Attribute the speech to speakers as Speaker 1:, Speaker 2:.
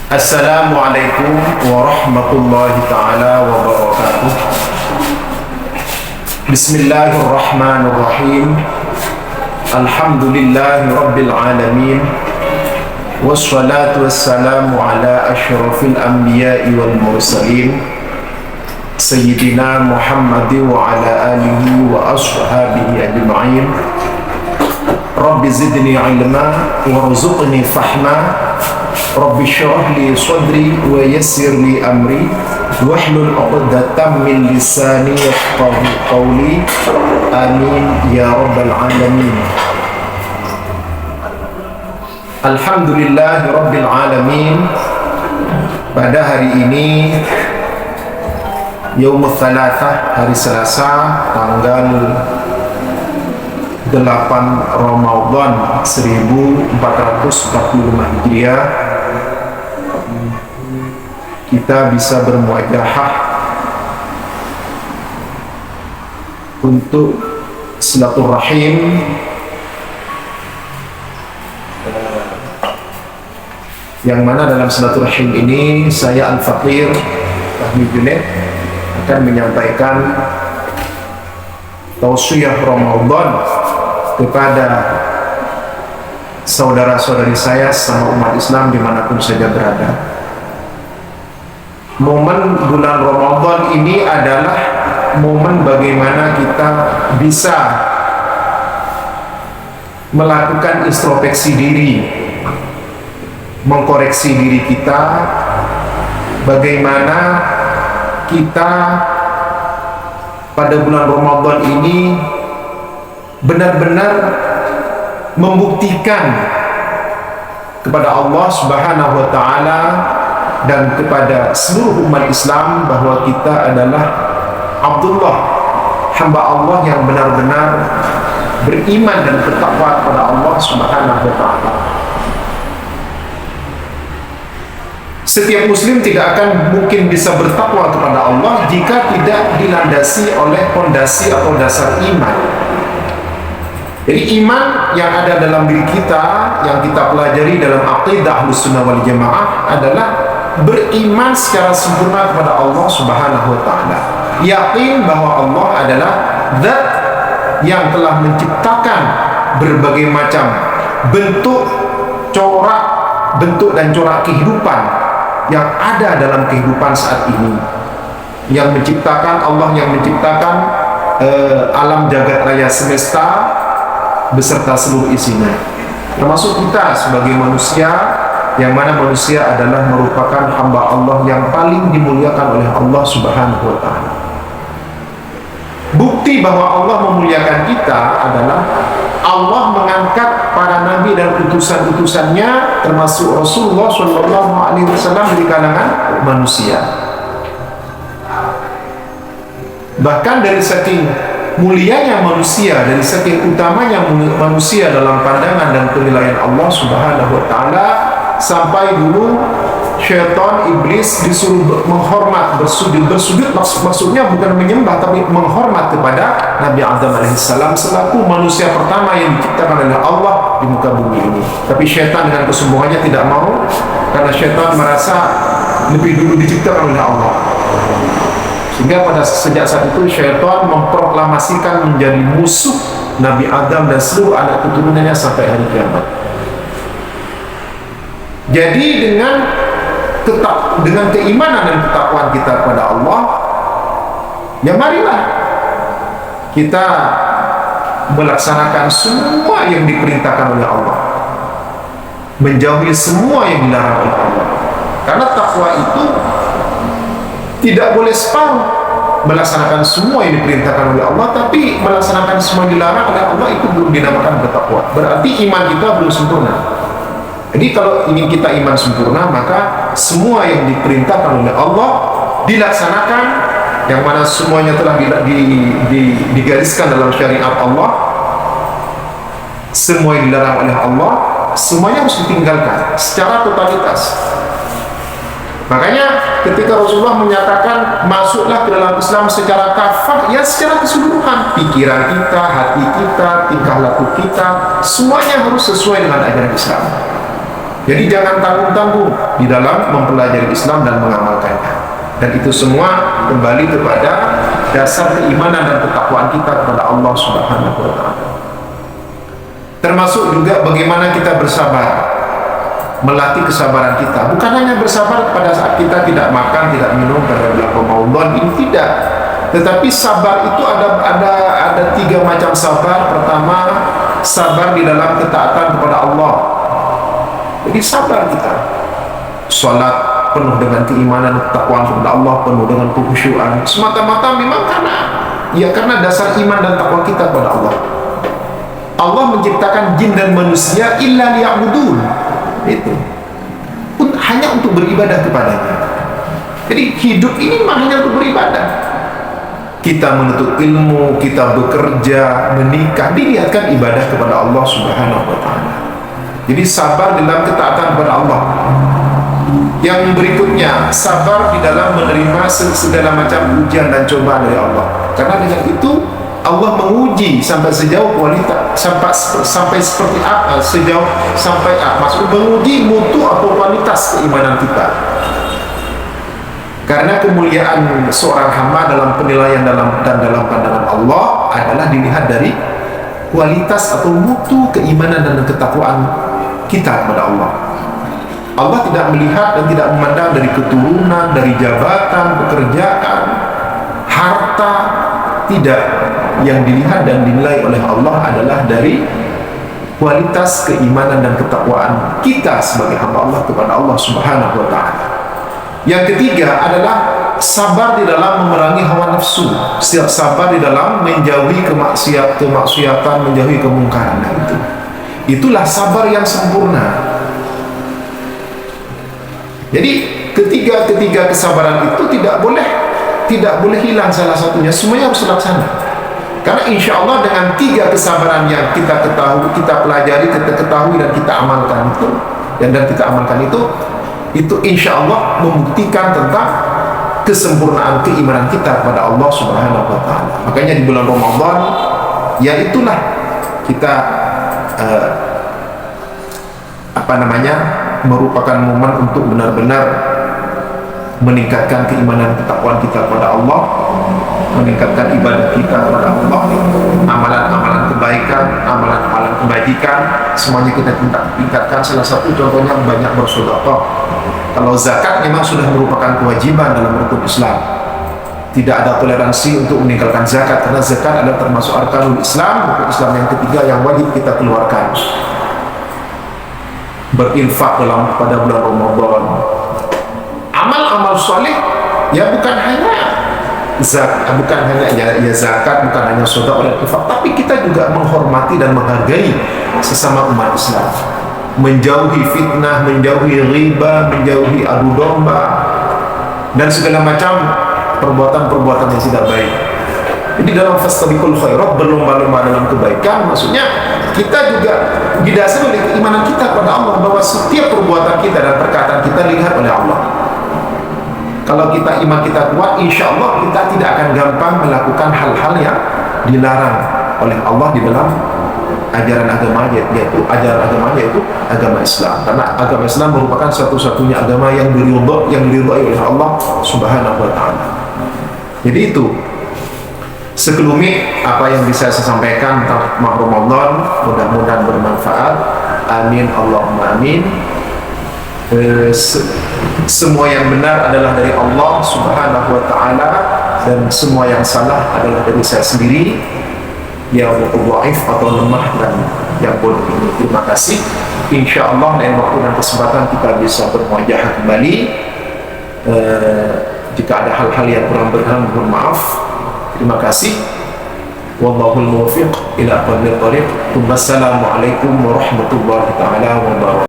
Speaker 1: Assalamualaikum warahmatullahi ta'ala wabarakatuh. Bismillahirrahmanirrahim. Alhamdulillahi rabbil alamin. Wassalatu wassalamu ala ashrafil anbiya'i wal mursalin Sayyidina Muhammadin wa ala alihi wa ashabihi ajma'in. Rabbi zidni ilma warzuqni fahma. Rabbi syrah li sadri wa yassir li amri wahlul 'uqdatam min lisani yafqahu qawli. Amin ya rabbal alamin. Alhamdulillahi rabbil alamin. Pada hari ini Yaumul Thalathah, hari Selasa, tanggal 8 Ramadan 1445 Hijriah, kita bisa bermuajahah untuk silaturahim yang mana dalam silaturahim ini saya Al-Faqir Fahmi Junaid akan menyampaikan tausiah Ramadan kepada saudara-saudari saya sama umat Islam dimanapun saja berada. Momen bulan Ramadan ini adalah momen bagaimana kita bisa melakukan introspeksi diri, mengkoreksi diri kita, bagaimana kita pada bulan Ramadan ini benar-benar membuktikan kepada Allah Subhanahu wa Ta'ala dan kepada seluruh umat Islam bahwa kita adalah Abdullah, hamba Allah yang benar-benar beriman dan bertakwa kepada Allah Subhanahu wa Ta'ala. Setiap muslim tidak akan mungkin bisa bertakwa kepada Allah jika tidak dilandasi oleh fondasi atau dasar iman. Jadi iman yang ada dalam diri kita, yang kita pelajari dalam aqidah Ahlussunnah wal Jamaah adalah beriman secara sempurna kepada Allah Subhanahu wa Ta'ala. Yakin bahwa Allah adalah zat yang telah menciptakan berbagai macam bentuk dan corak kehidupan yang ada dalam kehidupan saat ini. Yang menciptakan Allah, yang menciptakan alam jagat raya semesta beserta seluruh isinya, termasuk kita sebagai manusia, yang mana manusia adalah merupakan hamba Allah yang paling dimuliakan oleh Allah Subhanahu wa Ta'ala. Bukti bahwa Allah memuliakan kita adalah Allah mengangkat para nabi dan utusan-utusannya, termasuk Rasulullah SAW, dari kalangan manusia. Bahkan dari saking mulianya manusia, dari saking utamanya manusia dalam pandangan dan penilaian Allah Subhanahu wa Ta'ala, sampai dulu syaitan, iblis disuruh menghormat, bersujud maksudnya bukan menyembah tapi menghormat kepada Nabi Adam alaihissalam selaku manusia pertama yang diciptakan oleh Allah di muka bumi ini. Tapi syaitan dengan kesombongannya tidak mau, karena syaitan merasa lebih dulu diciptakan oleh Allah, sehingga pada sejak saat itu syaitan memproklamasikan menjadi musuh Nabi Adam dan seluruh anak keturunannya sampai hari kiamat. Jadi dengan keimanan dan ketakwaan kita kepada Allah, ya marilah kita melaksanakan semua yang diperintahkan oleh Allah, menjauhi semua yang dilarang oleh Allah. Karena takwa itu tidak boleh separuh, melaksanakan semua yang diperintahkan oleh Allah tapi melaksanakan semua yang dilarang oleh Allah, itu belum dinamakan bertakwa. Berarti iman kita belum sempurna. Jadi kalau ingin kita iman sempurna, maka semua yang diperintahkan oleh Allah dilaksanakan, yang mana semuanya telah digariskan dalam syariat Allah. Semua yang dilarang oleh Allah, semuanya harus ditinggalkan secara totalitas. Makanya ketika Rasulullah menyatakan masuklah ke dalam Islam secara kafah, ya secara keseluruhan, pikiran kita, hati kita, tingkah laku kita, semuanya harus sesuai dengan ajaran Islam. Jadi jangan tanggung-tanggung di dalam mempelajari Islam dan mengamalkannya. Dan itu semua kembali kepada dasar keimanan dan ketakwaan kita kepada Allah Subhanahu wa taala. Termasuk juga bagaimana kita bersabar, melatih kesabaran kita. Bukan hanya bersabar pada saat kita tidak makan, tidak minum pada bulan Ramadan, ini tidak. Tetapi sabar itu ada 3 macam sabar. Pertama, sabar di dalam ketaatan kepada Allah. Jadi sabar kita, salat penuh dengan keimanan, ketakwaan kepada Allah, penuh dengan kekhusyuan, semata-mata memang karena dasar iman dan takwa kita kepada Allah. Allah menciptakan jin dan manusia illa liya'budun, itu hanya untuk beribadah kepadanya. Jadi hidup ini memang hanya untuk beribadah. Kita menuntut ilmu, kita bekerja, menikah, diniatkan ibadah kepada Allah Subhanahu wa taala. Jadi sabar dalam ketaatan kepada Allah. Yang berikutnya, sabar di dalam menerima segala macam ujian dan cobaan dari Allah. Karena dengan itu Allah menguji sampai sejauh kualitas, sampai seperti apa, maksudnya menguji mutu atau kualitas keimanan kita. Karena kemuliaan seorang hamba dalam penilaian dan dalam pandangan Allah adalah dilihat dari kualitas atau mutu keimanan dan ketakwaan kita kepada Allah. Allah tidak melihat dan tidak memandang dari keturunan, dari jabatan, pekerjaan, harta, tidak. Yang dilihat dan dinilai oleh Allah adalah dari kualitas keimanan dan ketakwaan kita sebagai hamba Allah kepada Allah Subhanahu wa taala. Yang ketiga adalah sabar di dalam memerangi hawa nafsu, sabar di dalam menjauhi kemaksiatan, menjauhi kemungkaran. Itulah sabar yang sempurna. Jadi ketiga kesabaran itu tidak boleh hilang salah satunya, semuanya harus terlaksana. Karena insya Allah dengan 3 kesabaran yang kita ketahui, kita pelajari, kita ketahui dan kita amalkan itu insya Allah membuktikan tentang kesempurnaan keimanan kita kepada Allah Subhanahu wa taala. Makanya di bulan Ramadan, ya itulah kita merupakan momen untuk benar-benar meningkatkan keimanan ketakwaan kita kepada Allah, meningkatkan ibadah kita kepada Allah, amalan-amalan kebaikan, amalan-amalan kebajikan, semuanya kita tingkatkan. Salah satu contohnya banyak bersedekah. Kalau zakat memang sudah merupakan kewajiban dalam rukun Islam. Tidak ada toleransi untuk meninggalkan zakat, karena zakat adalah termasuk arkanul Islam, rukun Islam yang ketiga yang wajib kita keluarkan. Berinfak pada bulan Ramadan. Amal-amal soleh ya bukan hanya zakat, bukan hanya sedekah dan infak, tapi kita juga menghormati dan menghargai sesama umat Islam, menjauhi fitnah, menjauhi riba, menjauhi adu domba dan segala macam perbuatan-perbuatan yang tidak baik. Jadi dalam fastabiqul khairat, berlomba-lomba dalam kebaikan, maksudnya kita juga didasari oleh keimanan kita kepada Allah, bahwa setiap perbuatan kita dan perkataan kita dilihat oleh Allah. Kalau iman kita kuat, insya Allah kita tidak akan gampang melakukan hal-hal yang dilarang oleh Allah di dalam ajaran agamanya, yaitu agama Islam. Karena agama Islam merupakan satu-satunya agama yang diridhai oleh Allah Subhanahu wa taala. Jadi itu sekelumit apa yang bisa saya sampaikan tentang Ramadan, mudah-mudahan bermanfaat. Amin Allahumma amin. Semua yang benar adalah dari Allah Subhanahu wa taala, dan semua yang salah adalah dari saya sendiri yang dhaif atau lemah dan yang bodoh ini. Terima kasih. Insyaallah lain waktu dan kesempatan kita bisa bermuajahah kembali. Jika ada hal-hal yang kurang berkenan, mohon maaf. Terima kasih. Wallahul muwaffiq ila aqwamit thoriq. Wassalamualaikum warahmatullahi taala wabarakatuh.